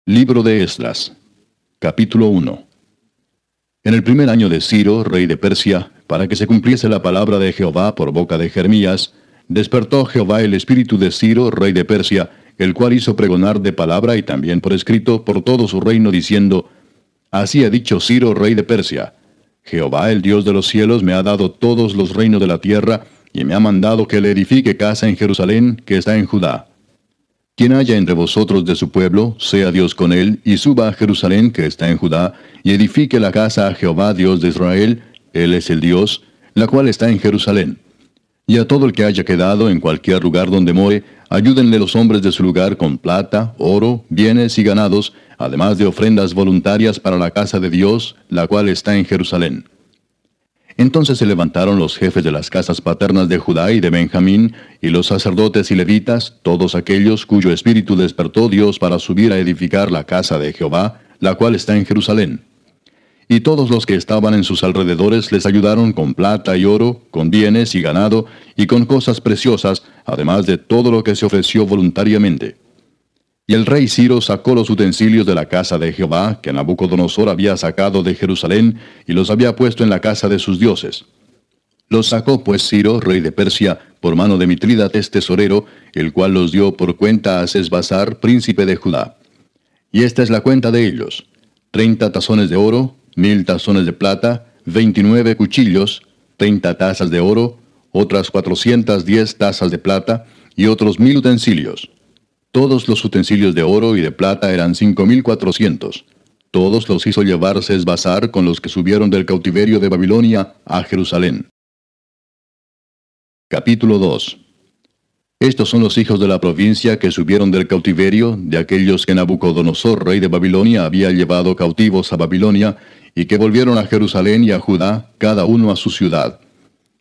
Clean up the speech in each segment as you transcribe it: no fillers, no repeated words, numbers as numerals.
Libro de Esdras, capítulo 1. En el primer año de Ciro, rey de Persia, para que se cumpliese la palabra de Jehová por boca de Jeremías, despertó Jehová el espíritu de Ciro, rey de Persia, el cual hizo pregonar de palabra y también por escrito por todo su reino, diciendo: Así ha dicho Ciro, rey de Persia: Jehová, el Dios de los cielos, me ha dado todos los reinos de la tierra, y me ha mandado que le edifique casa en Jerusalén, que está en Judá. Quien haya entre vosotros de su pueblo, sea Dios con él, y suba a Jerusalén, que está en Judá, y edifique la casa a Jehová, Dios de Israel, él es el Dios, la cual está en Jerusalén. Y a todo el que haya quedado en cualquier lugar donde more, ayúdenle los hombres de su lugar con plata, oro, bienes y ganados, además de ofrendas voluntarias para la casa de Dios, la cual está en Jerusalén. Entonces se levantaron los jefes de las casas paternas de Judá y de Benjamín, y los sacerdotes y levitas, todos aquellos cuyo espíritu despertó Dios para subir a edificar la casa de Jehová, la cual está en Jerusalén. Y todos los que estaban en sus alrededores les ayudaron con plata y oro, con bienes y ganado, y con cosas preciosas, además de todo lo que se ofreció voluntariamente. Y el rey Ciro sacó los utensilios de la casa de Jehová, que Nabucodonosor había sacado de Jerusalén, y los había puesto en la casa de sus dioses. Los sacó pues Ciro, rey de Persia, por mano de Mitrídates tesorero, el cual los dio por cuenta a Sesbassar, príncipe de Judá. Y esta es la cuenta de ellos: 30 tazones de oro, 1000 tazones de plata, 29 cuchillos, 30 tazas de oro, otras 410 tazas de plata, y otros 1000 utensilios. Todos los utensilios de oro y de plata eran 5400. Todos los hizo llevar Sesbassar con los que subieron del cautiverio de Babilonia a Jerusalén. Capítulo 2. Estos son los hijos de la provincia que subieron del cautiverio, de aquellos que Nabucodonosor, rey de Babilonia, había llevado cautivos a Babilonia, y que volvieron a Jerusalén y a Judá, cada uno a su ciudad.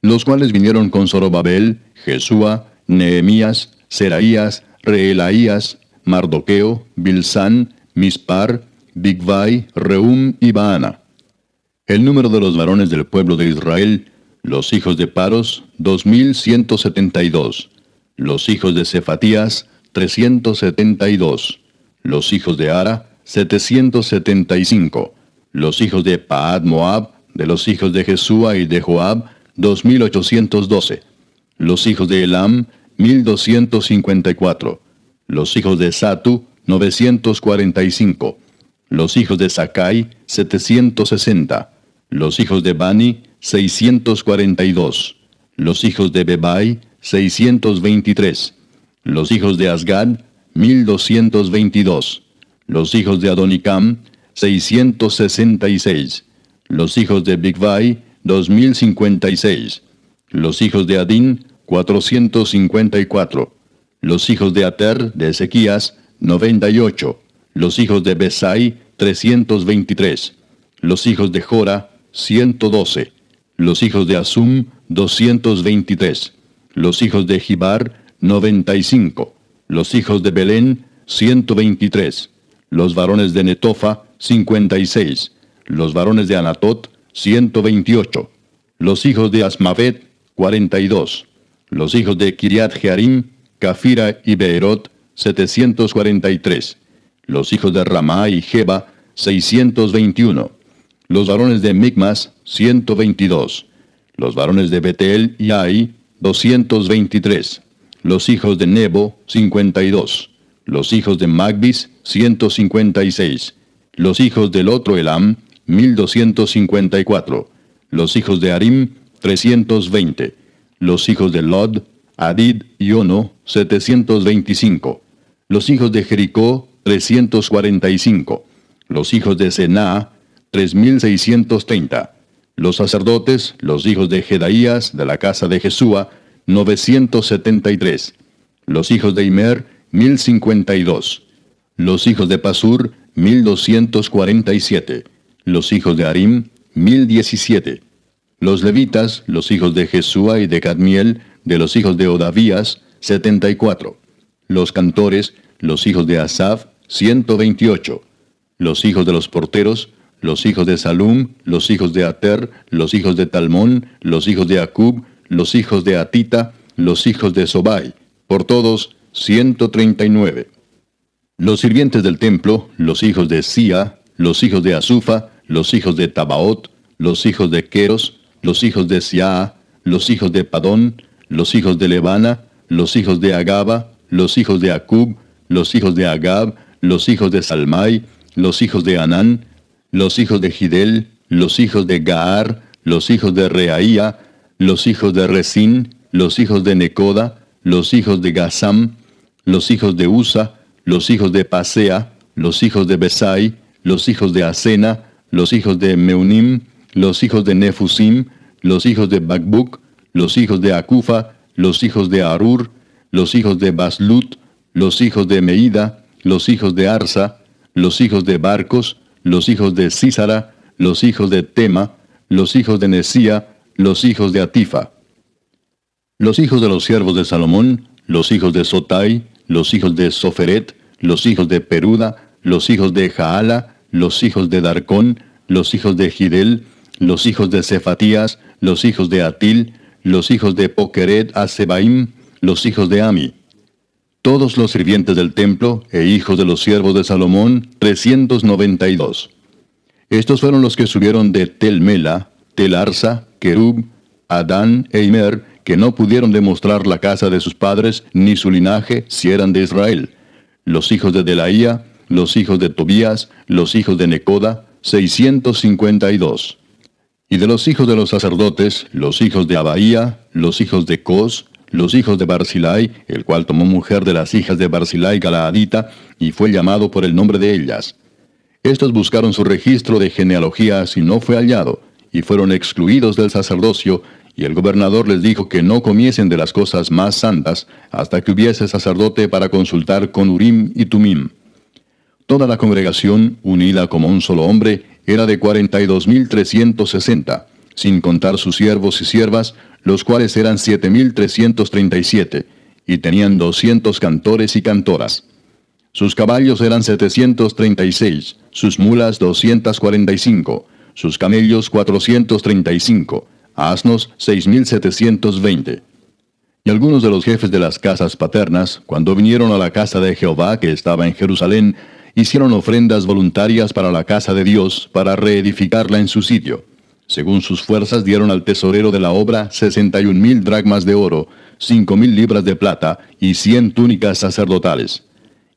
Los cuales vinieron con Zorobabel, Jesúa, Nehemías, Seraías, Reelaías, Mardoqueo, Bilsán, Mispar, Bigvai, Rehum y Baana. El número de los varones del pueblo de Israel, los hijos de Paros, 2172. Los hijos de Cefatías, 372. Los hijos de Ara, 775. Los hijos de Paad Moab, de los hijos de Jesúa y de Joab, 2812. Los hijos de Elam, 1254. Los hijos de Satu, 945. Los hijos de Sakai, 760. Los hijos de Bani, 642. Los hijos de Bebai, 623. Los hijos de Asgad, 1222. Los hijos de Adonicam, 666. Los hijos de Bigvai, 2056. Los hijos de Adín, 454. Los hijos de Ater, de Ezequías, 98. Los hijos de Besai, 323. Los hijos de Jora, 112. Los hijos de Asum, 223. Los hijos de Gibar, 95. Los hijos de Belén, 123. Los varones de Netofa, 56. Los varones de Anatot, 128. Los hijos de Asmavet, 42. Los hijos de Kiriat Jearim, Cafira y Beerot, 743. Los hijos de Ramá y Jeba, 621. Los varones de Micmas, 122. Los varones de Betel y Ai, 223. Los hijos de Nebo, 52. Los hijos de Magbis, 156. Los hijos del otro Elam, 1254. Los hijos de Arim, 320. Los hijos de Lod, Adid y Ono, 725. Los hijos de Jericó, 345. Los hijos de Sená, 3630. Los sacerdotes, los hijos de Jedaías, de la casa de Jesúa, 973. Los hijos de Imer, 1052. Los hijos de Pasur, 1247. Los hijos de Arim, 1017. Los levitas, los hijos de Jesúa y de Cadmiel, de los hijos de Odavías, 74. Los cantores, los hijos de Asaf, 128. Los hijos de los porteros, los hijos de Salum, los hijos de Ater, los hijos de Talmón, los hijos de Acub, los hijos de Atita, los hijos de Sobai, por todos 139. Los sirvientes del templo, los hijos de Sia, los hijos de Azufa, los hijos de Tabaot, los hijos de Queros, los hijos de Siaa, los hijos de Padón, los hijos de Lebana, los hijos de Agaba, los hijos de Acub, los hijos de Agab, los hijos de Salmai, los hijos de Anán, los hijos de Gidel, los hijos de Gaar, los hijos de Reaía, los hijos de Resín, los hijos de Necoda, los hijos de Gasam, los hijos de Usa, los hijos de Pasea, los hijos de Besai, los hijos de Asena, los hijos de Meunim, los hijos de Nefusim, los hijos de Bakbuk, los hijos de Acufa, los hijos de Arur, los hijos de Baslut, los hijos de Meida, los hijos de Arsa, los hijos de Barcos, los hijos de Sísara, los hijos de Tema, los hijos de Nesía, los hijos de Atifa. Los hijos de los siervos de Salomón, los hijos de Sotai, los hijos de Soferet, los hijos de Peruda, los hijos de Jaala, los hijos de Darcón, los hijos de Gidel, los hijos de Cefatías, los hijos de Atil, los hijos de Pokeret Asebaim, los hijos de Ami. Todos los sirvientes del templo e hijos de los siervos de Salomón, 392. Estos fueron los que subieron de Tel Mela, Tel Arsa, Kerub, Adán e Imer, que no pudieron demostrar la casa de sus padres ni su linaje si eran de Israel. Los hijos de Delaía, los hijos de Tobías, los hijos de Necoda, 652. Y de los hijos de los sacerdotes, los hijos de Abaía, los hijos de Cos, los hijos de Barzilai, el cual tomó mujer de las hijas de Barzilai Galaadita, y fue llamado por el nombre de ellas. Estos buscaron su registro de genealogías y no fue hallado, y fueron excluidos del sacerdocio, y el gobernador les dijo que no comiesen de las cosas más santas, hasta que hubiese sacerdote para consultar con Urim y Tumim. Toda la congregación, unida como un solo hombre, era de 42.360, sin contar sus siervos y siervas, los cuales eran 7.337, y tenían 200 cantores y cantoras. Sus caballos eran 736, sus mulas 245, sus camellos 435, asnos 6.720. Y algunos de los jefes de las casas paternas, cuando vinieron a la casa de Jehová que estaba en Jerusalén, hicieron ofrendas voluntarias para la casa de Dios, para reedificarla en su sitio. Según sus fuerzas dieron al tesorero de la obra 61.000 dracmas de oro, 5.000 libras de plata y 100 túnicas sacerdotales.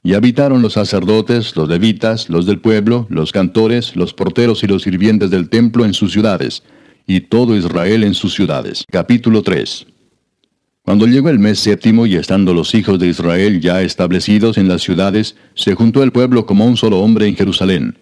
Y habitaron los sacerdotes, los levitas, los del pueblo, los cantores, los porteros y los sirvientes del templo en sus ciudades, y todo Israel en sus ciudades. Capítulo 3. Cuando llegó el mes séptimo y estando los hijos de Israel ya establecidos en las ciudades, se juntó el pueblo como un solo hombre en Jerusalén.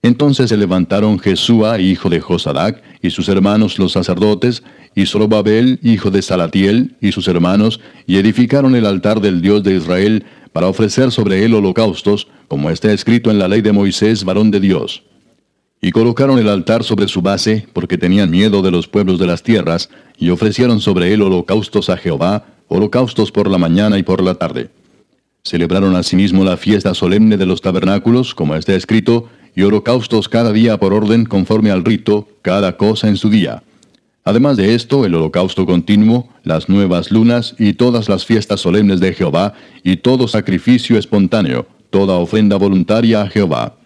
Entonces se levantaron Jesúa, hijo de Josadac, y sus hermanos los sacerdotes, y Zorobabel, hijo de Salatiel, y sus hermanos, y edificaron el altar del Dios de Israel, para ofrecer sobre él holocaustos, como está escrito en la ley de Moisés, varón de Dios. Y colocaron el altar sobre su base, porque tenían miedo de los pueblos de las tierras, y ofrecieron sobre él holocaustos a Jehová, holocaustos por la mañana y por la tarde. Celebraron asimismo la fiesta solemne de los tabernáculos, como está escrito, y holocaustos cada día por orden conforme al rito, cada cosa en su día. Además de esto, el holocausto continuo, las nuevas lunas y todas las fiestas solemnes de Jehová, y todo sacrificio espontáneo, toda ofrenda voluntaria a Jehová.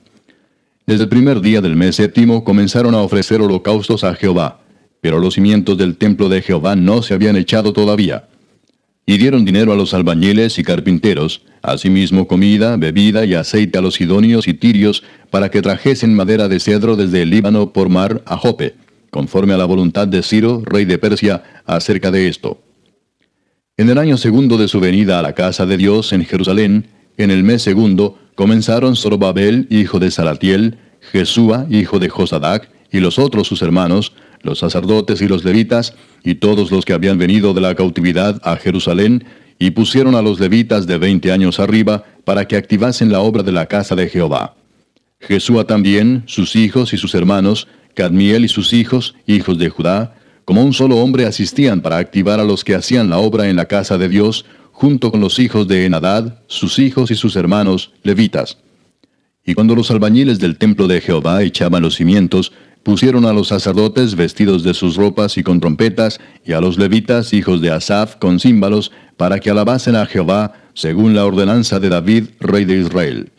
Desde el primer día del mes séptimo comenzaron a ofrecer holocaustos a Jehová, pero los cimientos del templo de Jehová no se habían echado todavía. Y dieron dinero a los albañiles y carpinteros, asimismo comida, bebida y aceite a los sidonios y tirios, para que trajesen madera de cedro desde el Líbano por mar a Jope, conforme a la voluntad de Ciro, rey de Persia, acerca de esto. En el año segundo de su venida a la casa de Dios en Jerusalén, en el mes segundo, comenzaron Zorobabel, hijo de Salatiel, Jesúa, hijo de Josadac, y los otros sus hermanos, los sacerdotes y los levitas, y todos los que habían venido de la cautividad a Jerusalén, y pusieron a los levitas de 20 años arriba, para que activasen la obra de la casa de Jehová. Jesúa también, sus hijos y sus hermanos, Cadmiel y sus hijos, hijos de Judá, como un solo hombre asistían para activar a los que hacían la obra en la casa de Dios, junto con los hijos de Enadad, sus hijos y sus hermanos, levitas. Y cuando los albañiles del templo de Jehová echaban los cimientos, pusieron a los sacerdotes vestidos de sus ropas y con trompetas, y a los levitas, hijos de Asaph, con címbalos, para que alabasen a Jehová, según la ordenanza de David, rey de Israel.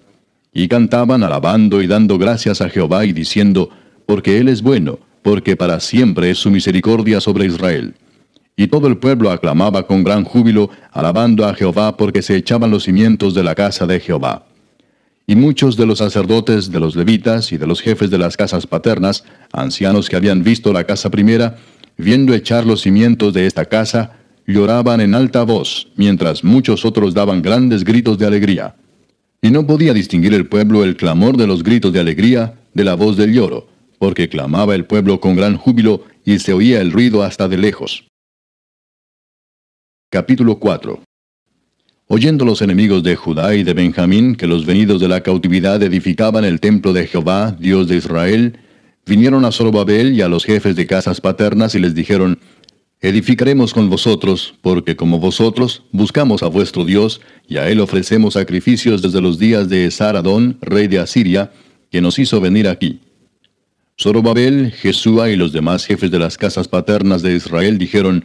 Y cantaban alabando y dando gracias a Jehová y diciendo, porque Él es bueno, porque para siempre es su misericordia sobre Israel. Y todo el pueblo aclamaba con gran júbilo, alabando a Jehová, porque se echaban los cimientos de la casa de Jehová. Y muchos de los sacerdotes, de los levitas y de los jefes de las casas paternas, ancianos que habían visto la casa primera, viendo echar los cimientos de esta casa, lloraban en alta voz, mientras muchos otros daban grandes gritos de alegría. Y no podía distinguir el pueblo el clamor de los gritos de alegría de la voz del lloro, porque clamaba el pueblo con gran júbilo, y se oía el ruido hasta de lejos. Capítulo 4. Oyendo los enemigos de Judá y de Benjamín que los venidos de la cautividad edificaban el templo de Jehová, Dios de Israel, vinieron a Zorobabel y a los jefes de casas paternas y les dijeron, edificaremos con vosotros, porque como vosotros buscamos a vuestro Dios, y a él ofrecemos sacrificios desde los días de Esar-Adón, rey de Asiria, que nos hizo venir aquí. Zorobabel, Jesúa y los demás jefes de las casas paternas de Israel dijeron,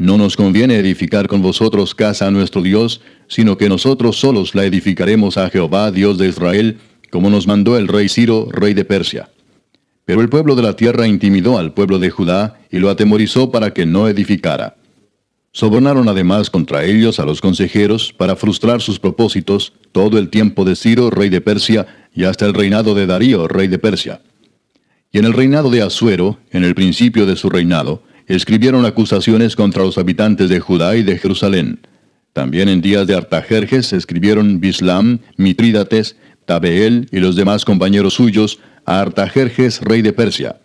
no nos conviene edificar con vosotros casa a nuestro Dios, sino que nosotros solos la edificaremos a Jehová, Dios de Israel, como nos mandó el rey Ciro, rey de Persia. Pero el pueblo de la tierra intimidó al pueblo de Judá y lo atemorizó para que no edificara. Sobornaron además contra ellos a los consejeros para frustrar sus propósitos todo el tiempo de Ciro, rey de Persia, y hasta el reinado de Darío, rey de Persia. Y en el reinado de Asuero, en el principio de su reinado, escribieron acusaciones contra los habitantes de Judá y de Jerusalén. También en días de Artajerjes escribieron Bislam, Mitrídates, Tabeel y los demás compañeros suyos a Artajerjes, rey de Persia.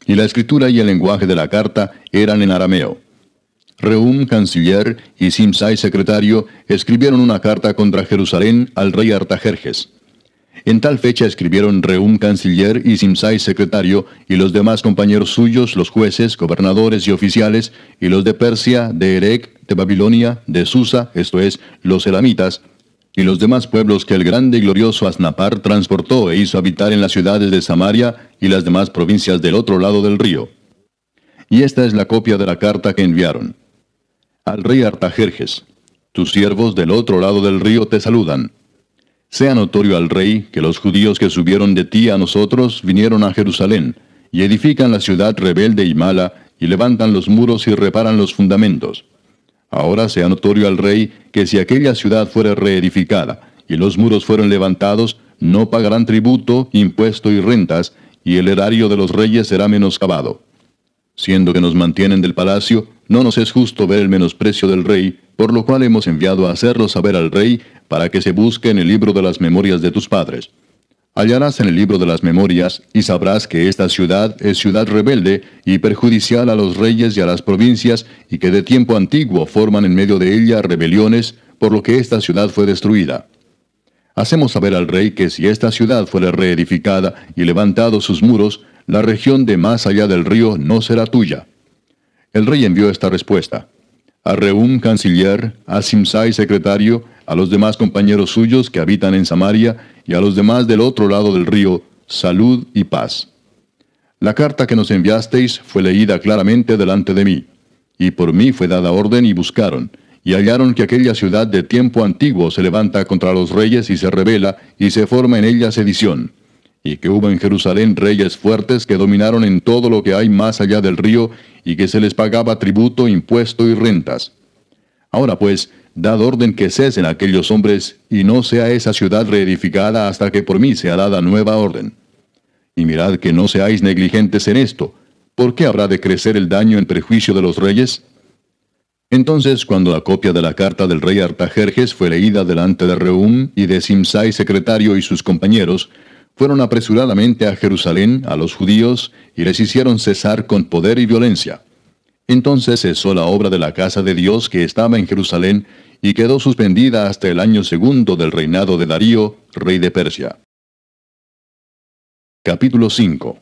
Y la escritura y el lenguaje de la carta eran en arameo. Rehum, canciller, y Simsai, secretario, escribieron una carta contra Jerusalén al rey Artajerjes. En tal fecha escribieron Rehum, canciller, y Simsai, secretario, y los demás compañeros suyos, los jueces, gobernadores y oficiales, y los de Persia, de Erec, de Babilonia, de Susa, esto es, los elamitas, y los demás pueblos que el grande y glorioso Asnapar transportó e hizo habitar en las ciudades de Samaria y las demás provincias del otro lado del río. Y esta es la copia de la carta que enviaron. Al rey Artajerjes, tus siervos del otro lado del río te saludan. Sea notorio al rey que los judíos que subieron de ti a nosotros vinieron a Jerusalén, y edifican la ciudad rebelde y mala, y levantan los muros y reparan los fundamentos. Ahora sea notorio al rey que si aquella ciudad fuera reedificada, y los muros fueron levantados, no pagarán tributo, impuesto y rentas, y el erario de los reyes será menoscabado. Siendo que nos mantienen del palacio, no nos es justo ver el menosprecio del rey, por lo cual hemos enviado a hacerlo saber al rey, para que se busque en el libro de las memorias de tus padres. Hallarás en el libro de las memorias, y sabrás que esta ciudad es ciudad rebelde y perjudicial a los reyes y a las provincias, y que de tiempo antiguo forman en medio de ella rebeliones, por lo que esta ciudad fue destruida. Hacemos saber al rey que si esta ciudad fuera reedificada y levantados sus muros, la región de más allá del río no será tuya. El rey envió esta respuesta. A Rehum, canciller, a Simsai, secretario, a los demás compañeros suyos que habitan en Samaria, y a los demás del otro lado del río, salud y paz. La carta que nos enviasteis fue leída claramente delante de mí, y por mí fue dada orden y buscaron, y hallaron que aquella ciudad de tiempo antiguo se levanta contra los reyes y se rebela, y se forma en ella sedición, y que hubo en Jerusalén reyes fuertes que dominaron en todo lo que hay más allá del río, y que se les pagaba tributo, impuesto y rentas. Ahora pues, dad orden que cesen aquellos hombres, y no sea esa ciudad reedificada hasta que por mí sea dada nueva orden. Y mirad que no seáis negligentes en esto. ¿Por qué habrá de crecer el daño en perjuicio de los reyes? Entonces, cuando la copia de la carta del rey Artajerjes fue leída delante de Rehum y de Simsai, secretario, y sus compañeros, fueron apresuradamente a Jerusalén, a los judíos, y les hicieron cesar con poder y violencia. Entonces cesó la obra de la casa de Dios que estaba en Jerusalén, y quedó suspendida hasta el año segundo del reinado de Darío, rey de Persia. Capítulo 5.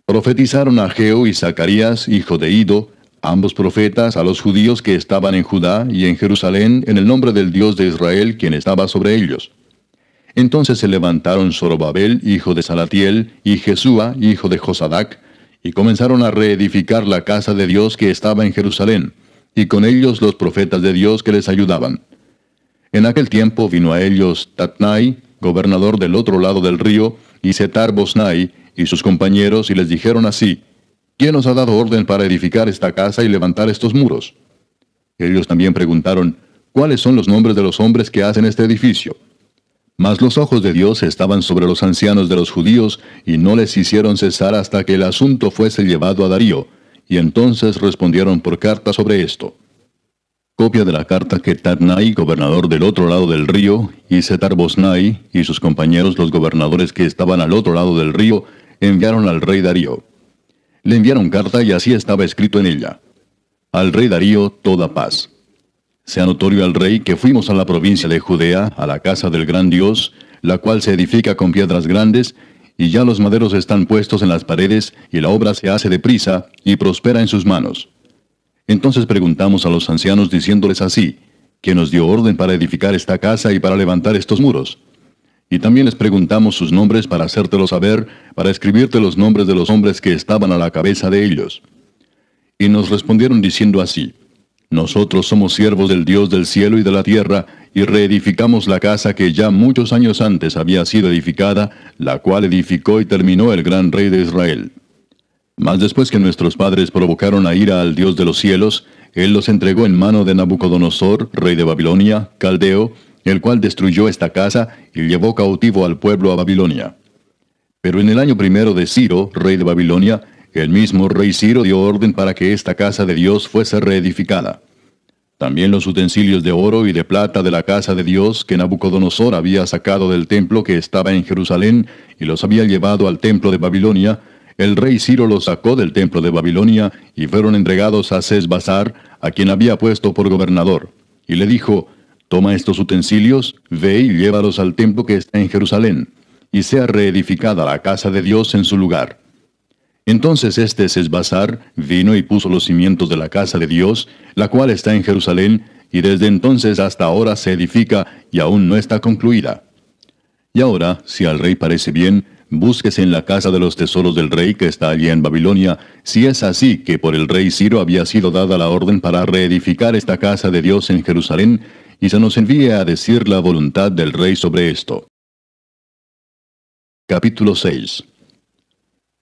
Profetizaron Ageo y Zacarías, hijo de Ido, ambos profetas, a los judíos que estaban en Judá y en Jerusalén, en el nombre del Dios de Israel, quien estaba sobre ellos. Entonces se levantaron Zorobabel, hijo de Salatiel, y Jesúa, hijo de Josadac, y comenzaron a reedificar la casa de Dios que estaba en Jerusalén, y con ellos los profetas de Dios que les ayudaban. En aquel tiempo vino a ellos Tatnai, gobernador del otro lado del río, y Setar-Bosnai, y sus compañeros, y les dijeron así: ¿Quién os ha dado orden para edificar esta casa y levantar estos muros? Ellos también preguntaron: ¿Cuáles son los nombres de los hombres que hacen este edificio? Mas los ojos de Dios estaban sobre los ancianos de los judíos, y no les hicieron cesar hasta que el asunto fuese llevado a Darío, y entonces respondieron por carta sobre esto. Copia de la carta que Tatnai, gobernador del otro lado del río, y Setar-Bosnai, y sus compañeros los gobernadores que estaban al otro lado del río, enviaron al rey Darío. Le enviaron carta y así estaba escrito en ella: Al rey Darío toda paz. Sea notorio al rey que fuimos a la provincia de Judea, a la casa del gran Dios, la cual se edifica con piedras grandes, y ya los maderos están puestos en las paredes, y la obra se hace deprisa, y prospera en sus manos. Entonces preguntamos a los ancianos diciéndoles así: ¿Quién nos dio orden para edificar esta casa y para levantar estos muros? Y también les preguntamos sus nombres para hacértelo saber, para escribirte los nombres de los hombres que estaban a la cabeza de ellos. Y nos respondieron diciendo así: Nosotros somos siervos del Dios del cielo y de la tierra, y reedificamos la casa que ya muchos años antes había sido edificada, la cual edificó y terminó el gran rey de Israel. Mas después que nuestros padres provocaron a ira al Dios de los cielos, Él los entregó en mano de Nabucodonosor, rey de Babilonia, caldeo, el cual destruyó esta casa y llevó cautivo al pueblo a Babilonia. Pero en el año primero de Ciro, rey de Babilonia, el mismo rey Ciro dio orden para que esta casa de Dios fuese reedificada. También los utensilios de oro y de plata de la casa de Dios que Nabucodonosor había sacado del templo que estaba en Jerusalén y los había llevado al templo de Babilonia, el rey Ciro los sacó del templo de Babilonia y fueron entregados a Sesbazar, a quien había puesto por gobernador. Y le dijo: Toma estos utensilios, ve y llévalos al templo que está en Jerusalén, y sea reedificada la casa de Dios en su lugar. Entonces este Sesbazar vino y puso los cimientos de la casa de Dios, la cual está en Jerusalén, y desde entonces hasta ahora se edifica y aún no está concluida. Y ahora, si al rey parece bien, búsquese en la casa de los tesoros del rey que está allí en Babilonia, si es así que por el rey Ciro había sido dada la orden para reedificar esta casa de Dios en Jerusalén, y se nos envíe a decir la voluntad del rey sobre esto. Capítulo 6.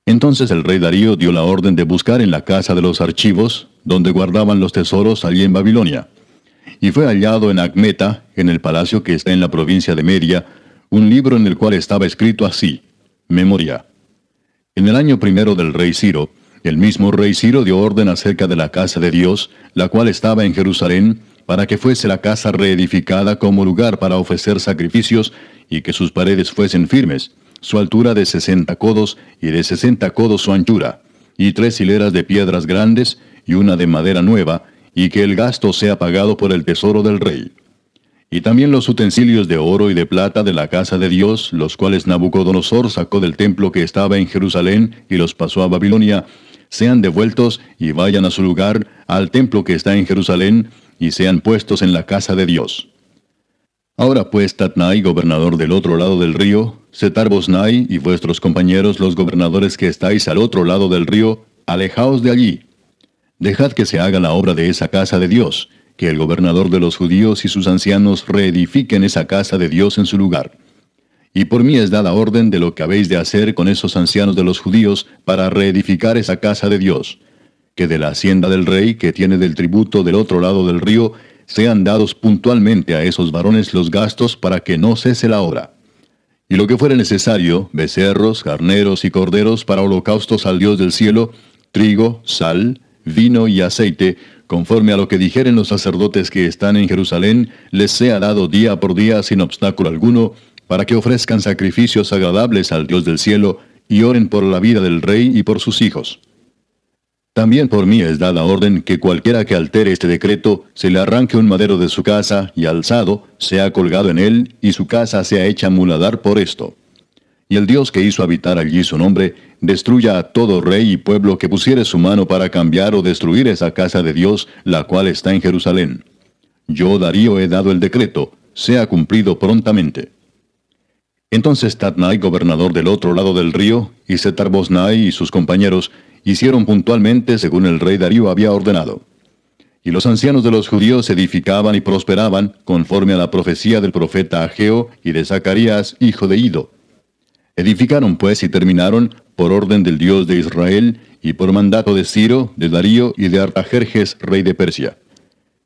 Entonces el rey Darío dio la orden de buscar en la casa de los archivos, donde guardaban los tesoros allí en Babilonia. Y fue hallado en Acmeta, en el palacio que está en la provincia de Media, un libro en el cual estaba escrito así: Memoria. En el año primero del rey Ciro, el mismo rey Ciro dio orden acerca de la casa de Dios, la cual estaba en Jerusalén, para que fuese la casa reedificada como lugar para ofrecer sacrificios, y que sus paredes fuesen firmes, su altura de 60 codos, y de 60 codos su anchura, y 3 hileras de piedras grandes, y una de madera nueva, y que el gasto sea pagado por el tesoro del rey. Y también los utensilios de oro y de plata de la casa de Dios, los cuales Nabucodonosor sacó del templo que estaba en Jerusalén y los pasó a Babilonia, sean devueltos y vayan a su lugar, al templo que está en Jerusalén, y sean puestos en la casa de Dios. Ahora pues, Tatnai, gobernador del otro lado del río, Setar-Bosnai y vuestros compañeros los gobernadores que estáis al otro lado del río, alejaos de allí. Dejad que se haga la obra de esa casa de Dios, que el gobernador de los judíos y sus ancianos reedifiquen esa casa de Dios en su lugar. Y por mí es dada orden de lo que habéis de hacer con esos ancianos de los judíos para reedificar esa casa de Dios, que de la hacienda del rey que tiene del tributo del otro lado del río, sean dados puntualmente a esos varones los gastos para que no cese la obra. Y lo que fuere necesario, becerros, carneros y corderos para holocaustos al Dios del cielo, trigo, sal, vino y aceite, conforme a lo que dijeren los sacerdotes que están en Jerusalén, les sea dado día por día sin obstáculo alguno, para que ofrezcan sacrificios agradables al Dios del cielo, y oren por la vida del rey y por sus hijos. También por mí es dada orden que cualquiera que altere este decreto, se le arranque un madero de su casa, y alzado, sea colgado en él, y su casa sea hecha muladar por esto. Y el Dios que hizo habitar allí su nombre, destruya a todo rey y pueblo que pusiere su mano para cambiar o destruir esa casa de Dios, la cual está en Jerusalén. Yo, Darío, he dado el decreto, sea cumplido prontamente. Entonces Tatnai, gobernador del otro lado del río, y Setar-Boznai y sus compañeros hicieron puntualmente según el rey Darío había ordenado. Y los ancianos de los judíos edificaban y prosperaban, conforme a la profecía del profeta Ageo y de Zacarías, hijo de Ido. Edificaron pues y terminaron, por orden del Dios de Israel, y por mandato de Ciro, de Darío y de Artajerjes, rey de Persia.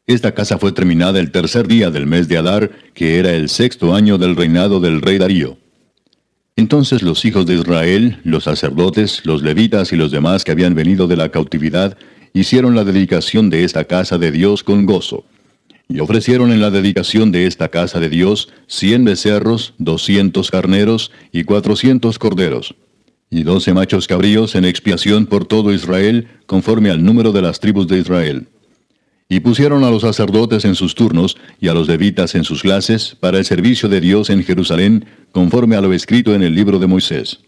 Esta casa fue terminada el tercer día del mes de Adar, que era el sexto año del reinado del rey Darío. Entonces los hijos de Israel, los sacerdotes, los levitas y los demás que habían venido de la cautividad, hicieron la dedicación de esta casa de Dios con gozo. Y ofrecieron en la dedicación de esta casa de Dios 100 becerros, 200 carneros y 400 corderos, y 12 machos cabríos en expiación por todo Israel, conforme al número de las tribus de Israel. Y pusieron a los sacerdotes en sus turnos, y a los levitas en sus clases, para el servicio de Dios en Jerusalén, conforme a lo escrito en el libro de Moisés.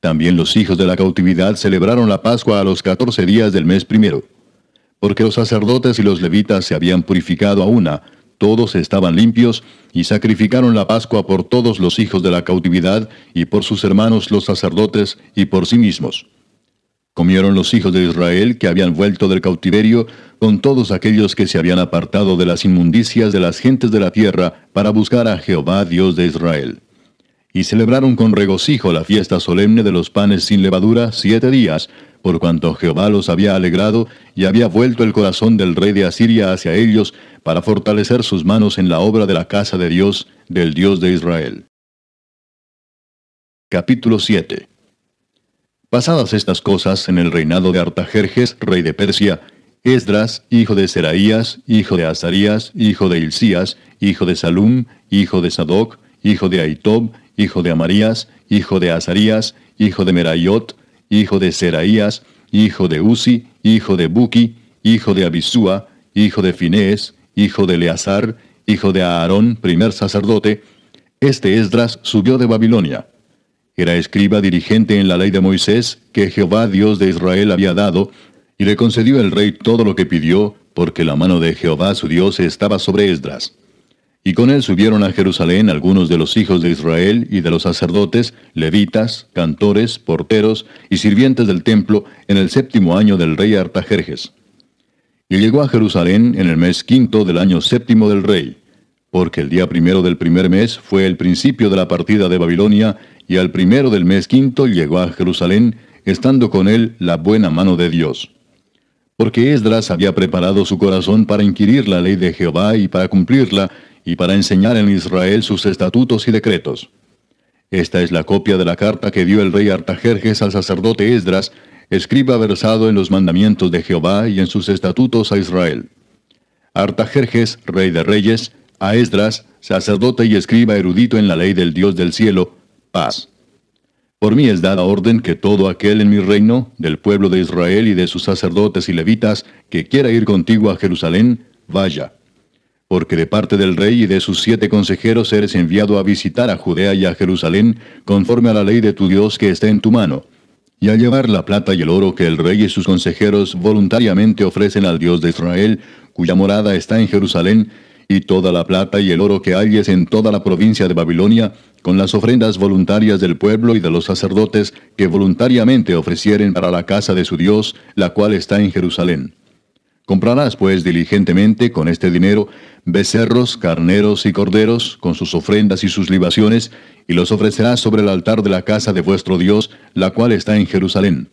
También los hijos de la cautividad celebraron la Pascua a los 14 días del mes primero. Porque los sacerdotes y los levitas se habían purificado a una, todos estaban limpios, y sacrificaron la Pascua por todos los hijos de la cautividad, y por sus hermanos los sacerdotes, y por sí mismos. Comieron los hijos de Israel que habían vuelto del cautiverio, con todos aquellos que se habían apartado de las inmundicias de las gentes de la tierra, para buscar a Jehová Dios de Israel. Y celebraron con regocijo la fiesta solemne de los panes sin levadura 7 días, por cuanto Jehová los había alegrado, y había vuelto el corazón del rey de Asiria hacia ellos, para fortalecer sus manos en la obra de la casa de Dios, del Dios de Israel. Capítulo 7. Pasadas estas cosas en el reinado de Artajerjes, rey de Persia, Esdras, hijo de Seraías, hijo de Azarías, hijo de Hilcías, hijo de Salum, hijo de Sadoc, hijo de Ahitob, hijo de Amarías, hijo de Azarías, hijo de Merayot, hijo de Seraías, hijo de Uzi, hijo de Buki, hijo de Abisúa, hijo de Finés, hijo de Eleazar, hijo de Aarón, primer sacerdote. Este Esdras subió de Babilonia. Era escriba dirigente en la ley de Moisés, que Jehová Dios de Israel había dado, y le concedió el rey todo lo que pidió, porque la mano de Jehová su Dios estaba sobre Esdras. Y con él subieron a Jerusalén algunos de los hijos de Israel y de los sacerdotes, levitas, cantores, porteros y sirvientes del templo, en el 7º año del rey Artajerjes. Y llegó a Jerusalén en el mes 5 del año 7 del rey, porque el día 1 del primer mes fue el principio de la partida de Babilonia, y al 1 del mes 5 llegó a Jerusalén, estando con él la buena mano de Dios. Porque Esdras había preparado su corazón para inquirir la ley de Jehová y para cumplirla, y para enseñar en Israel sus estatutos y decretos. Esta es la copia de la carta que dio el rey Artajerjes al sacerdote Esdras, escriba versado en los mandamientos de Jehová y en sus estatutos a Israel. Artajerjes, rey de reyes, a Esdras, sacerdote y escriba erudito en la ley del Dios del cielo, paz. Por mí es dada orden que todo aquel en mi reino, del pueblo de Israel y de sus sacerdotes y levitas, que quiera ir contigo a Jerusalén, vaya. Porque de parte del rey y de sus 7 consejeros eres enviado a visitar a Judea y a Jerusalén, conforme a la ley de tu Dios que está en tu mano, y a llevar la plata y el oro que el rey y sus consejeros voluntariamente ofrecen al Dios de Israel, cuya morada está en Jerusalén, y toda la plata y el oro que halles en toda la provincia de Babilonia, con las ofrendas voluntarias del pueblo y de los sacerdotes que voluntariamente ofrecieren para la casa de su Dios, la cual está en Jerusalén. Comprarás pues diligentemente con este dinero becerros, carneros y corderos, con sus ofrendas y sus libaciones, y los ofrecerás sobre el altar de la casa de vuestro Dios, la cual está en Jerusalén.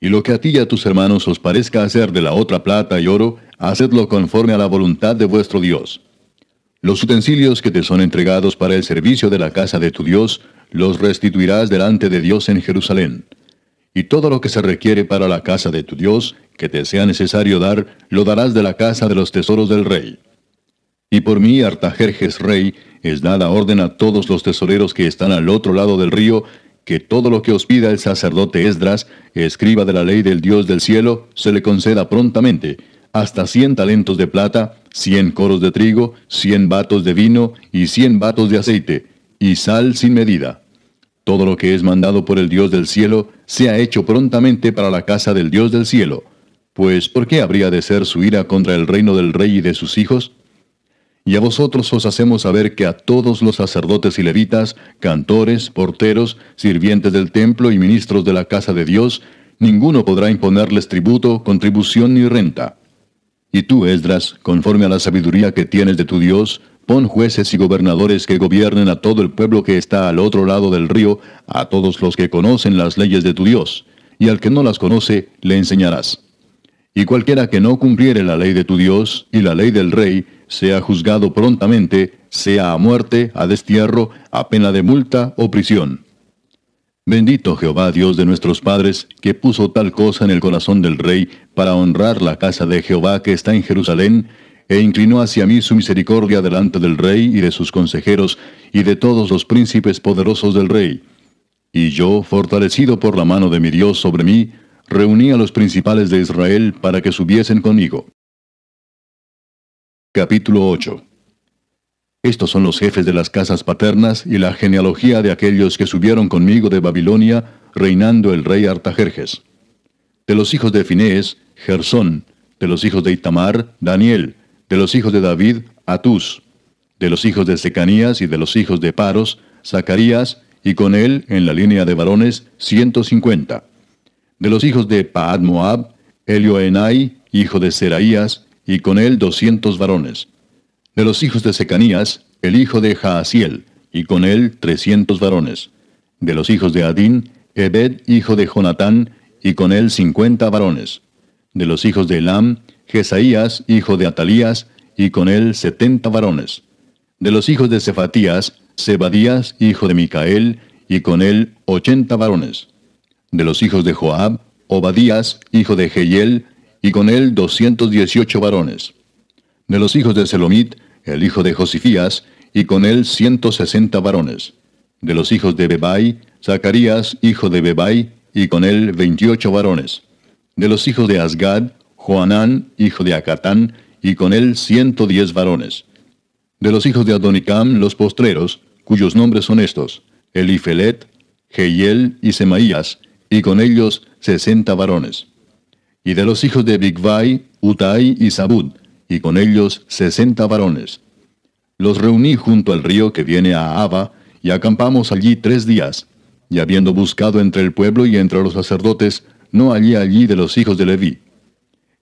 Y lo que a ti y a tus hermanos os parezca hacer de la otra plata y oro, hacedlo conforme a la voluntad de vuestro Dios. Los utensilios que te son entregados para el servicio de la casa de tu Dios, los restituirás delante de Dios en Jerusalén. Y todo lo que se requiere para la casa de tu Dios, que te sea necesario dar, lo darás de la casa de los tesoros del rey. Y por mí, Artajerjes rey, es dada orden a todos los tesoreros que están al otro lado del río, que todo lo que os pida el sacerdote Esdras, escriba de la ley del Dios del cielo, se le conceda prontamente, hasta 100 talentos de plata, 100 coros de trigo, 100 batos de vino y 100 batos de aceite, y sal sin medida. Todo lo que es mandado por el Dios del cielo, sea hecho prontamente para la casa del Dios del cielo. Pues, ¿por qué habría de ser su ira contra el reino del rey y de sus hijos? Y a vosotros os hacemos saber que a todos los sacerdotes y levitas, cantores, porteros, sirvientes del templo y ministros de la casa de Dios, ninguno podrá imponerles tributo, contribución ni renta. Y tú, Esdras, conforme a la sabiduría que tienes de tu Dios, pon jueces y gobernadores que gobiernen a todo el pueblo que está al otro lado del río, a todos los que conocen las leyes de tu Dios, y al que no las conoce, le enseñarás. Y cualquiera que no cumpliere la ley de tu Dios y la ley del rey, sea juzgado prontamente, sea a muerte, a destierro, a pena de multa o prisión. Bendito Jehová Dios de nuestros padres, que puso tal cosa en el corazón del rey para honrar la casa de Jehová que está en Jerusalén, e inclinó hacia mí su misericordia delante del rey y de sus consejeros y de todos los príncipes poderosos del rey. Y yo, fortalecido por la mano de mi Dios sobre mí, reuní a los principales de Israel para que subiesen conmigo. Capítulo 8. Estos son los jefes de las casas paternas y la genealogía de aquellos que subieron conmigo de Babilonia, reinando el rey Artajerjes. De los hijos de Finés, Gersón; de los hijos de Itamar, Daniel; de los hijos de David, Atús; de los hijos de Secanías y de los hijos de Paros, Zacarías, y con él, en la línea de varones, 150. De los hijos de Paad Moab, Elioenai, hijo de Seraías, y con él 200 varones. De los hijos de Secanías, el hijo de Jaasiel, y con él 300 varones. De los hijos de Adín, Ebed, hijo de Jonatán, y con él 50 varones. De los hijos de Elam, Jesaías, hijo de Atalías, y con él 70 varones. De los hijos de Cefatías, Zebadías, hijo de Micael, y con él 80 varones. De los hijos de Joab, Obadías, hijo de Jehiel, y con él 218 varones. De los hijos de Selomit, el hijo de Josifías, y con él 160 varones. De los hijos de Bebai, Zacarías, hijo de Bebai, y con él 28 varones. De los hijos de Asgad, Joanán, hijo de Acatán, y con él 110 varones. De los hijos de Adonicam, los postreros, cuyos nombres son estos: Elifelet, Jehiel y Semaías, y con ellos 60 varones. Y de los hijos de Bigvai, Utai y Zabud, y con ellos 60 varones. Los reuní junto al río que viene a Aba, y acampamos allí 3 días, y habiendo buscado entre el pueblo y entre los sacerdotes, no hallé allí de los hijos de Leví.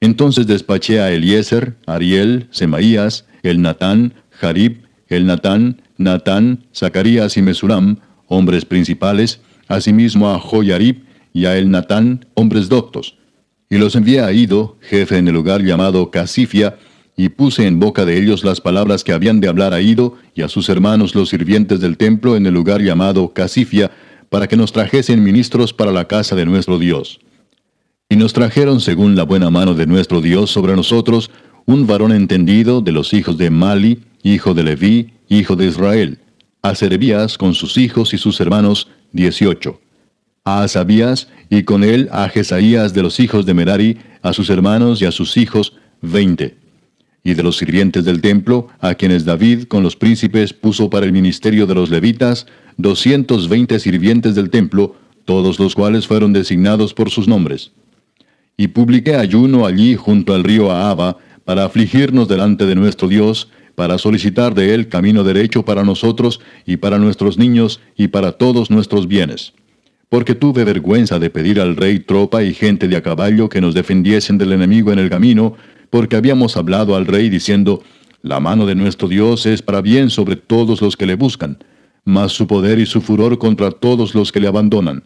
Entonces despaché a Eliezer, Ariel, Semaías, Elnatán, Jarib, Elnatán, Natán, Zacarías y Mesulam, hombres principales, asimismo a Joyarib y a Elnatán, hombres doctos. Y los envié a Ido, jefe en el lugar llamado Casifia, y puse en boca de ellos las palabras que habían de hablar a Ido y a sus hermanos los sirvientes del templo en el lugar llamado Casifia, para que nos trajesen ministros para la casa de nuestro Dios. Y nos trajeron según la buena mano de nuestro Dios sobre nosotros, un varón entendido de los hijos de Mali, hijo de Leví, hijo de Israel; a Serebías con sus hijos y sus hermanos, 18. A Asabías, y con él a Jesaías de los hijos de Merari, a sus hermanos y a sus hijos, 20. Y de los sirvientes del templo, a quienes David con los príncipes puso para el ministerio de los levitas, 220 sirvientes del templo, todos los cuales fueron designados por sus nombres. Y publiqué ayuno allí junto al río Ahava, para afligirnos delante de nuestro Dios, para solicitar de él camino derecho para nosotros y para nuestros niños y para todos nuestros bienes. Porque tuve vergüenza de pedir al rey tropa y gente de a caballo que nos defendiesen del enemigo en el camino, porque habíamos hablado al rey diciendo: la mano de nuestro Dios es para bien sobre todos los que le buscan, mas su poder y su furor contra todos los que le abandonan.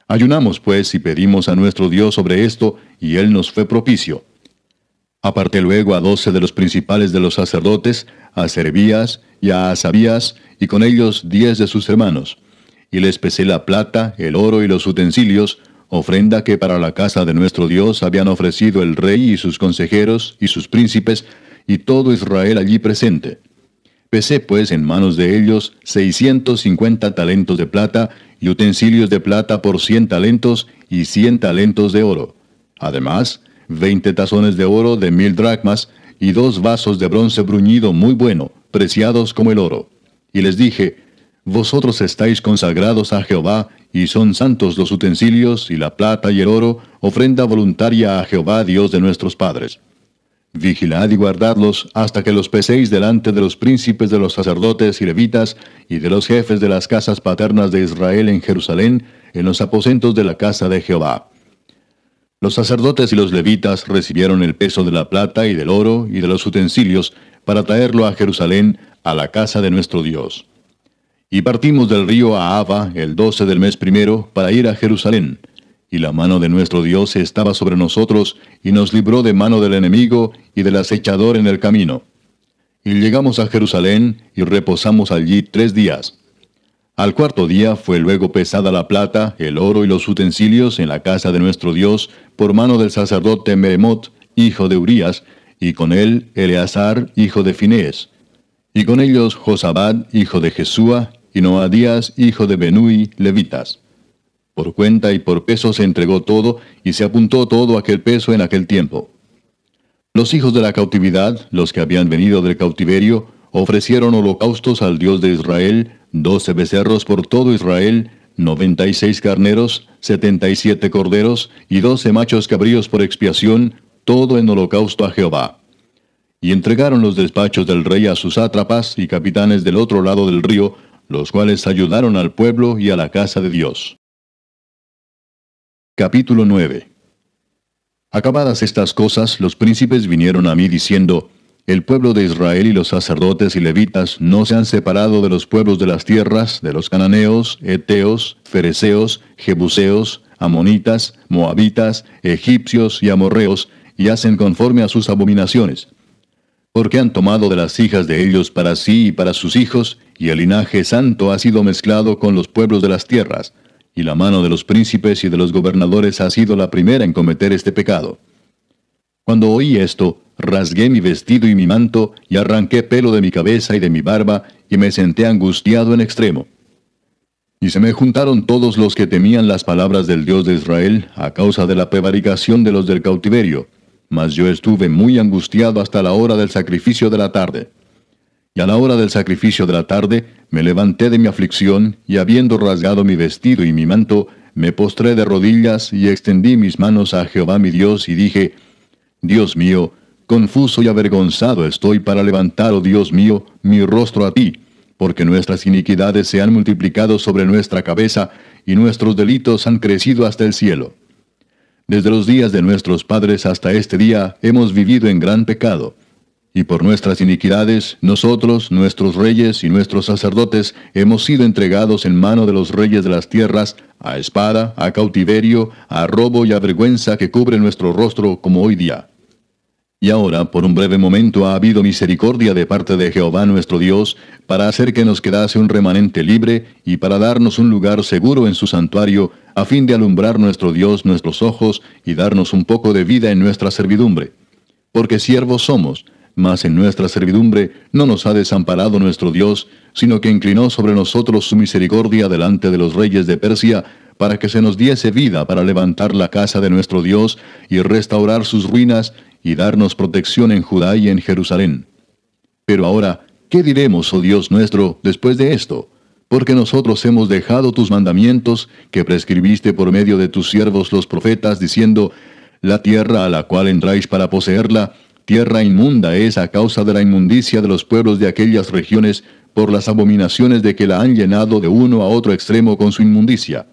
Ayunamos pues y pedimos a nuestro Dios sobre esto, y él nos fue propicio. Aparté luego a 12 de los principales de los sacerdotes, a Serebías y a Asabías, y con ellos 10 de sus hermanos. Y les pesé la plata, el oro y los utensilios, ofrenda que para la casa de nuestro Dios habían ofrecido el rey y sus consejeros y sus príncipes, y todo Israel allí presente. Pesé pues en manos de ellos 650 talentos de plata, y utensilios de plata por 100 talentos, y 100 talentos de oro. Además, 20 tazones de oro de 1000 dracmas, y 2 vasos de bronce bruñido muy bueno, preciados como el oro. Y les dije: vosotros estáis consagrados a Jehová, y son santos los utensilios, y la plata y el oro, ofrenda voluntaria a Jehová Dios de nuestros padres. Vigilad y guardadlos hasta que los peséis delante de los príncipes de los sacerdotes y levitas y de los jefes de las casas paternas de Israel en Jerusalén, en los aposentos de la casa de Jehová. Los sacerdotes y los levitas recibieron el peso de la plata y del oro y de los utensilios para traerlo a Jerusalén, a la casa de nuestro Dios. Y partimos del río Ahava el 12 del mes primero para ir a Jerusalén. Y la mano de nuestro Dios estaba sobre nosotros, y nos libró de mano del enemigo y del acechador en el camino. Y llegamos a Jerusalén, y reposamos allí 3 días. Al cuarto día fue luego pesada la plata, el oro y los utensilios en la casa de nuestro Dios, por mano del sacerdote Meremot, hijo de Urías, y con él Eleazar, hijo de Finés. Y con ellos Josabad, hijo de Jesúa, y Noadías, hijo de Benui, levitas. Por cuenta y por peso se entregó todo, y se apuntó todo aquel peso en aquel tiempo. Los hijos de la cautividad, los que habían venido del cautiverio, ofrecieron holocaustos al Dios de Israel, 12 becerros por todo Israel, 96 carneros, 77 corderos, y 12 machos cabríos por expiación, todo en holocausto a Jehová. Y entregaron los despachos del rey a sus sátrapas y capitanes del otro lado del río, los cuales ayudaron al pueblo y a la casa de Dios. Capítulo 9. Acabadas estas cosas, los príncipes vinieron a mí diciendo, el pueblo de Israel y los sacerdotes y levitas no se han separado de los pueblos de las tierras, de los cananeos, heteos, fereceos, jebuseos, amonitas, moabitas, egipcios y amorreos, y hacen conforme a sus abominaciones. Porque han tomado de las hijas de ellos para sí y para sus hijos, y el linaje santo ha sido mezclado con los pueblos de las tierras, y la mano de los príncipes y de los gobernadores ha sido la primera en cometer este pecado. Cuando oí esto, rasgué mi vestido y mi manto, y arranqué pelo de mi cabeza y de mi barba, y me senté angustiado en extremo. Y se me juntaron todos los que temían las palabras del Dios de Israel, a causa de la prevaricación de los del cautiverio, mas yo estuve muy angustiado hasta la hora del sacrificio de la tarde. Y a la hora del sacrificio de la tarde, me levanté de mi aflicción, y habiendo rasgado mi vestido y mi manto, me postré de rodillas, y extendí mis manos a Jehová mi Dios, y dije, Dios mío, confuso y avergonzado estoy para levantar, oh Dios mío, mi rostro a ti, porque nuestras iniquidades se han multiplicado sobre nuestra cabeza, y nuestros delitos han crecido hasta el cielo. Desde los días de nuestros padres hasta este día hemos vivido en gran pecado. Y por nuestras iniquidades, nosotros, nuestros reyes y nuestros sacerdotes, hemos sido entregados en mano de los reyes de las tierras, a espada, a cautiverio, a robo y a vergüenza que cubre nuestro rostro como hoy día. Y ahora, por un breve momento, ha habido misericordia de parte de Jehová nuestro Dios, para hacer que nos quedase un remanente libre, y para darnos un lugar seguro en su santuario, a fin de alumbrar nuestro Dios nuestros ojos, y darnos un poco de vida en nuestra servidumbre. Porque siervos somos, mas en nuestra servidumbre no nos ha desamparado nuestro Dios, sino que inclinó sobre nosotros su misericordia delante de los reyes de Persia, para que se nos diese vida para levantar la casa de nuestro Dios, y restaurar sus ruinas, y darnos protección en Judá y en Jerusalén. Pero ahora, ¿qué diremos, oh Dios nuestro, después de esto? Porque nosotros hemos dejado tus mandamientos, que prescribiste por medio de tus siervos los profetas, diciendo, la tierra a la cual entráis para poseerla, tierra inmunda es a causa de la inmundicia de los pueblos de aquellas regiones, por las abominaciones de que la han llenado de uno a otro extremo con su inmundicia.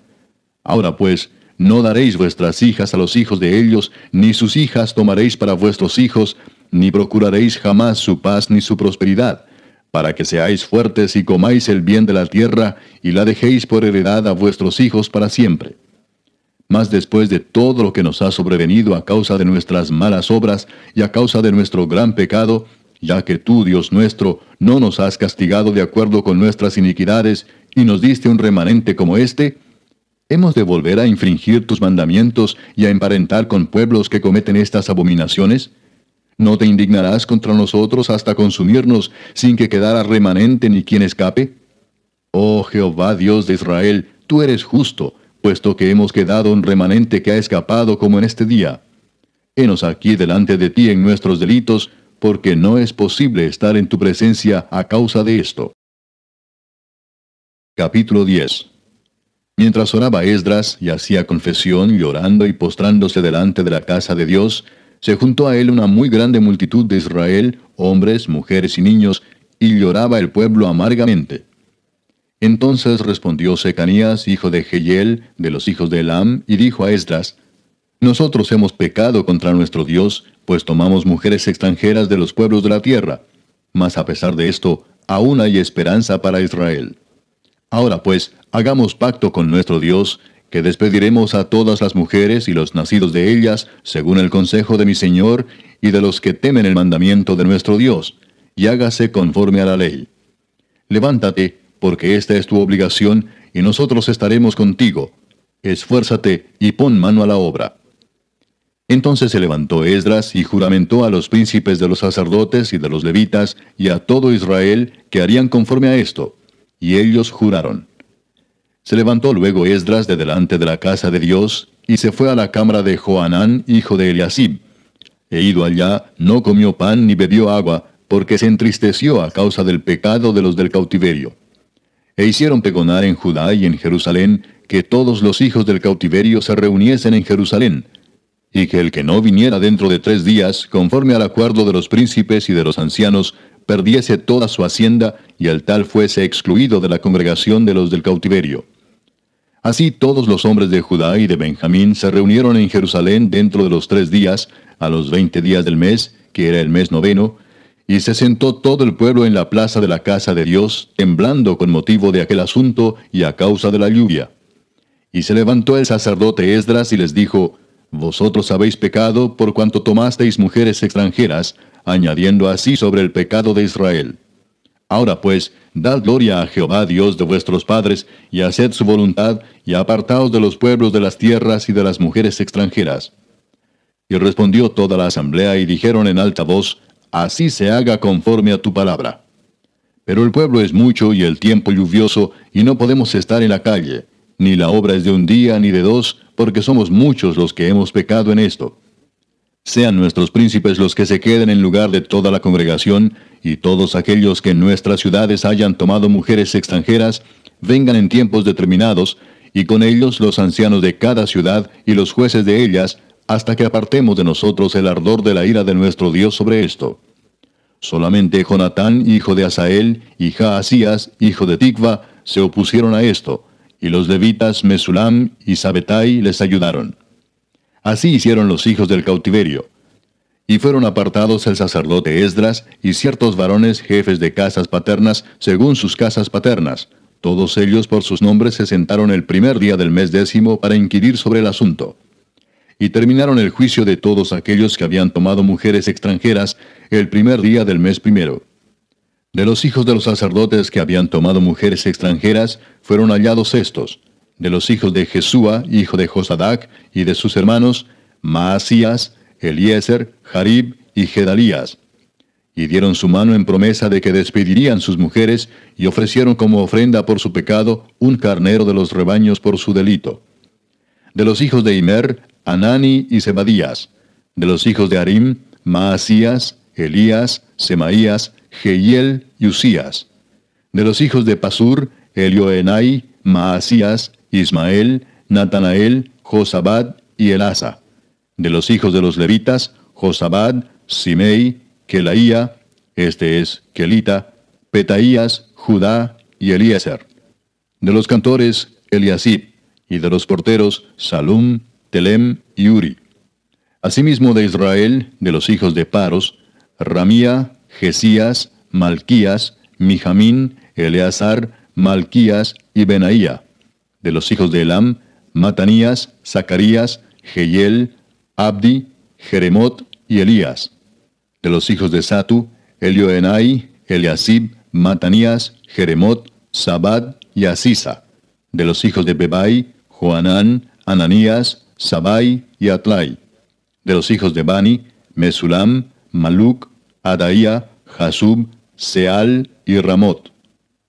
Ahora pues, no daréis vuestras hijas a los hijos de ellos, ni sus hijas tomaréis para vuestros hijos, ni procuraréis jamás su paz ni su prosperidad, para que seáis fuertes y comáis el bien de la tierra, y la dejéis por heredad a vuestros hijos para siempre. Mas después de todo lo que nos ha sobrevenido a causa de nuestras malas obras y a causa de nuestro gran pecado, ya que tú, Dios nuestro, no nos has castigado de acuerdo con nuestras iniquidades, y nos diste un remanente como este, ¿hemos de volver a infringir tus mandamientos y a emparentar con pueblos que cometen estas abominaciones? ¿No te indignarás contra nosotros hasta consumirnos sin que quedara remanente ni quien escape? Oh Jehová Dios de Israel, tú eres justo, puesto que hemos quedado un remanente que ha escapado como en este día. Henos aquí delante de ti en nuestros delitos, porque no es posible estar en tu presencia a causa de esto. Capítulo 10. Mientras oraba Esdras y hacía confesión, llorando y postrándose delante de la casa de Dios, Se juntó a él una muy grande multitud de Israel, hombres, mujeres y niños, y lloraba el pueblo amargamente. Entonces respondió Secanías, hijo de Jehiel, de los hijos de Elam, y dijo a Esdras: Nosotros hemos pecado contra nuestro Dios, pues tomamos mujeres extranjeras de los pueblos de la tierra. Mas a pesar de esto, aún hay esperanza para Israel. Ahora pues, hagamos pacto con nuestro Dios, que despediremos a todas las mujeres y los nacidos de ellas, según el consejo de mi Señor, y de los que temen el mandamiento de nuestro Dios, y hágase conforme a la ley. Levántate, porque esta es tu obligación, y nosotros estaremos contigo. Esfuérzate y pon mano a la obra. Entonces se levantó Esdras y juramentó a los príncipes de los sacerdotes y de los levitas y a todo Israel que harían conforme a esto. Y ellos juraron. Se levantó luego Esdras de delante de la casa de Dios, y se fue a la cámara de Johanán, hijo de Eliasib. E ido allá, no comió pan ni bebió agua, porque se entristeció a causa del pecado de los del cautiverio. E hicieron pregonar en Judá y en Jerusalén que todos los hijos del cautiverio se reuniesen en Jerusalén, y que el que no viniera dentro de 3 días, conforme al acuerdo de los príncipes y de los ancianos, perdiese toda su hacienda, y el tal fuese excluido de la congregación de los del cautiverio. Así todos los hombres de Judá y de Benjamín se reunieron en Jerusalén dentro de los 3 días, a los 20 días del mes, que era el mes noveno, y se sentó todo el pueblo en la plaza de la casa de Dios, temblando con motivo de aquel asunto y a causa de la lluvia. Y se levantó el sacerdote Esdras y les dijo: Vosotros habéis pecado por cuanto tomasteis mujeres extranjeras, añadiendo así sobre el pecado de Israel. Ahora pues, dad gloria a Jehová Dios de vuestros padres, y haced su voluntad, y apartaos de los pueblos de las tierras y de las mujeres extranjeras. Y respondió toda la asamblea y dijeron en alta voz: Así se haga conforme a tu palabra. Pero el pueblo es mucho y el tiempo lluvioso, y no podemos estar en la calle, ni la obra es de 1 día ni de 2, porque somos muchos los que hemos pecado en esto. Sean nuestros príncipes los que se queden en lugar de toda la congregación, y todos aquellos que en nuestras ciudades hayan tomado mujeres extranjeras, vengan en tiempos determinados, y con ellos los ancianos de cada ciudad y los jueces de ellas, hasta que apartemos de nosotros el ardor de la ira de nuestro Dios sobre esto. Solamente Jonatán, hijo de Asael, y Jaasías, hijo de Tikva, se opusieron a esto, y los levitas Mesulam y Sabetai les ayudaron. Así hicieron los hijos del cautiverio. Y fueron apartados el sacerdote Esdras y ciertos varones jefes de casas paternas según sus casas paternas. Todos ellos por sus nombres se sentaron el primer día del mes 10 para inquirir sobre el asunto. Y terminaron el juicio de todos aquellos que habían tomado mujeres extranjeras el primer día del mes 1. De los hijos de los sacerdotes que habían tomado mujeres extranjeras, fueron hallados estos: de los hijos de Jesúa, hijo de Josadac, y de sus hermanos, Maasías, Eliezer, Jarib y Gedalías. Y dieron su mano en promesa de que despedirían sus mujeres, y ofrecieron como ofrenda por su pecado un carnero de los rebaños por su delito. De los hijos de Immer, Anani y Zebadías. De los hijos de Harim, Maasías, Elías, Semaías, Jehiel y Usías. De los hijos de Pasur, Elioenai, Maasías, Ismael, Natanael, Josabad y Elasa. De los hijos de los levitas, Josabad, Simei, Kelaía, este es Kelita, Petaías, Judá y Eliezer. De los cantores, Eliasib, y de los porteros, Salum, Telem y Uri. Asimismo de Israel, de los hijos de Paros, Ramía, Jesías, Malquías, Mijamín, Eleazar, Malquías y Benaía. De los hijos de Elam, Matanías, Zacarías, Jehiel, Abdi, Jeremot y Elías. De los hijos de Satu, Elioenai, Eliasib, Matanías, Jeremot, Sabad y Asisa. De los hijos de Bebai, Joanán, Ananías, Sabai y Atlai. De los hijos de Bani, Mesulam, Maluc, Adaía, Jasub, Seal y Ramot.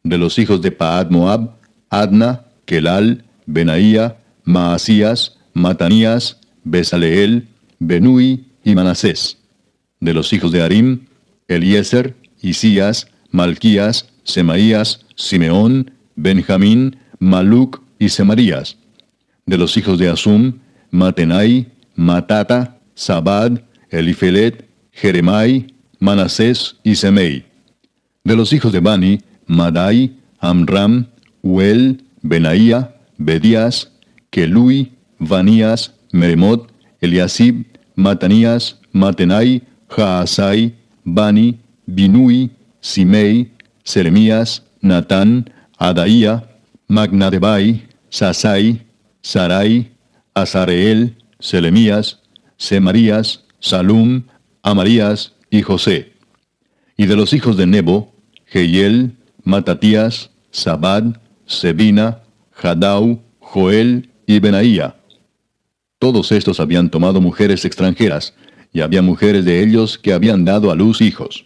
De los hijos de Paad Moab, Adna, Kelal, Benaía, Maasías, Matanías, Besaleel, Benui y Manasés. De los hijos de Harim, Eliezer, Isías, Malquías, Semaías, Simeón, Benjamín, Maluc y Semarías. De los hijos de Asum, Matenai, Matata, Sabad, Elifelet, Jeremai, Manasés y Semei. De los hijos de Bani, Madai, Amram, Uel, Benaía, Bedías, Kelui, Vanías, Meremot, Eliasib, Matanías, Matenai, Jaasai, Bani, Binui, Simei, Seremías, Natán, Adaía, Magnadebai, Sasai, Sarai, Azareel, Selemías, Semarías, Salum, Amarías y José. Y de los hijos de Nebo, Jehiel, Matatías, Sabad, Sebina, Jadau, Joel y Benaía. Todos estos habían tomado mujeres extranjeras, y había mujeres de ellos que habían dado a luz hijos.